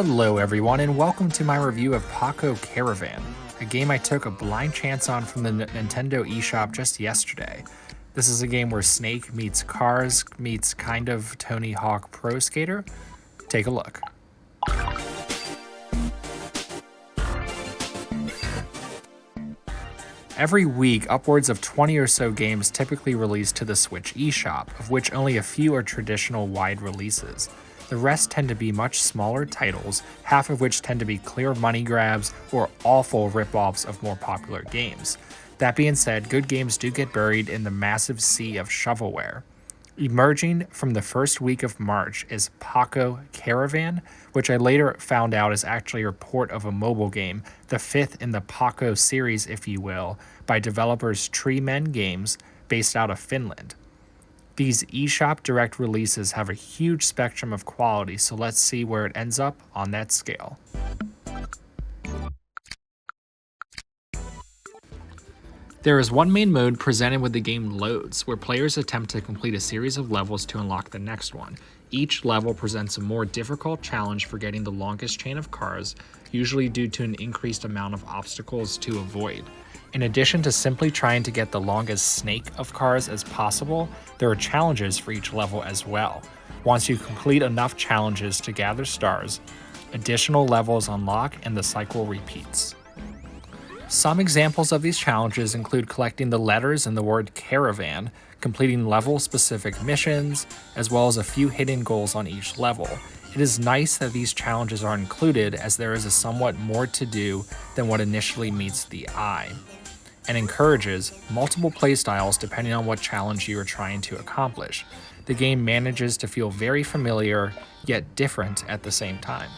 Hello everyone and welcome to my review of PAKO Caravan, a game I took a blind chance on from the Nintendo eShop just yesterday. This is a game where Snake meets Cars meets kind of Tony Hawk Pro Skater. Take a look. Every week, upwards of 20 or so games typically release to the Switch eShop, of which only a few are traditional wide releases. The rest tend to be much smaller titles, half of which tend to be clear money grabs or awful rip-offs of more popular games. That being said, good games do get buried in the massive sea of shovelware. Emerging from the first week of March is PAKO Caravan, which I later found out is actually a port of a mobile game, the fifth in the PAKO series if you will, by developers Tree Men Games, based out of Finland. These eShop direct releases have a huge spectrum of quality, so let's see where it ends up on that scale. There is one main mode presented with the game loads, where players attempt to complete a series of levels to unlock the next one. Each level presents a more difficult challenge for getting the longest chain of cars, usually due to an increased amount of obstacles to avoid. In addition to simply trying to get the longest snake of cars as possible, there are challenges for each level as well. Once you complete enough challenges to gather stars, additional levels unlock and the cycle repeats. Some examples of these challenges include collecting the letters in the word caravan, completing level-specific missions, as well as a few hidden goals on each level. It is nice that these challenges are included, as there is a somewhat more to do than what initially meets the eye, and encourages multiple playstyles depending on what challenge you are trying to accomplish. The game manages to feel very familiar, yet different at the same time.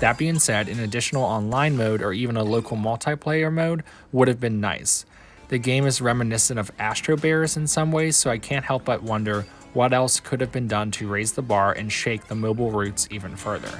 That being said, an additional online mode or even a local multiplayer mode would have been nice. The game is reminiscent of Astro Bears in some ways, so I can't help but wonder what else could have been done to raise the bar and shake the mobile roots even further.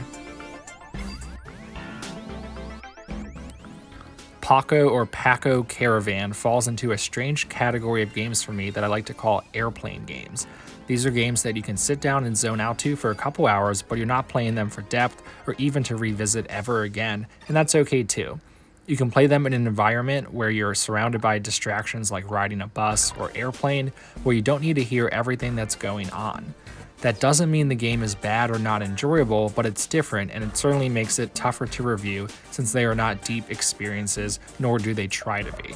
PAKO or PAKO Caravan falls into a strange category of games for me that I like to call airplane games. These are games that you can sit down and zone out to for a couple hours, but you're not playing them for depth or even to revisit ever again, and that's okay too. You can play them in an environment where you're surrounded by distractions like riding a bus or airplane, where you don't need to hear everything that's going on. That doesn't mean the game is bad or not enjoyable, but it's different, and it certainly makes it tougher to review since they are not deep experiences, nor do they try to be.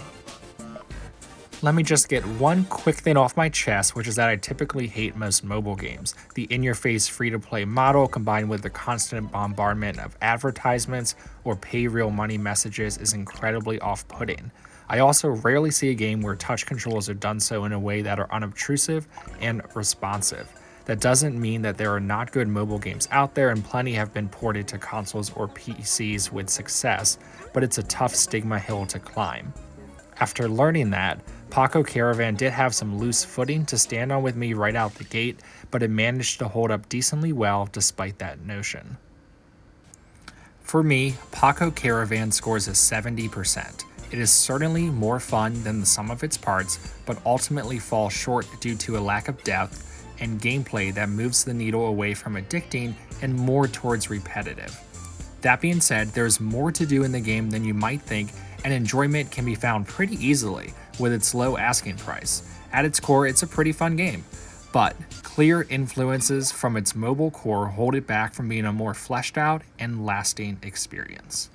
Let me just get one quick thing off my chest, which is that I typically hate most mobile games. The in-your-face free-to-play model combined with the constant bombardment of advertisements or pay real money messages is incredibly off-putting. I also rarely see a game where touch controls are done so in a way that are unobtrusive and responsive. That doesn't mean that there are not good mobile games out there, and plenty have been ported to consoles or PCs with success, but it's a tough stigma hill to climb. After learning that, PAKO Caravan did have some loose footing to stand on with me right out the gate, but it managed to hold up decently well despite that notion. For me, PAKO Caravan scores a 70%. It is certainly more fun than the sum of its parts, but ultimately falls short due to a lack of depth and gameplay that moves the needle away from addicting and more towards repetitive. That being said, there's more to do in the game than you might think, and enjoyment can be found pretty easily with its low asking price. At its core, it's a pretty fun game, but clear influences from its mobile core hold it back from being a more fleshed out and lasting experience.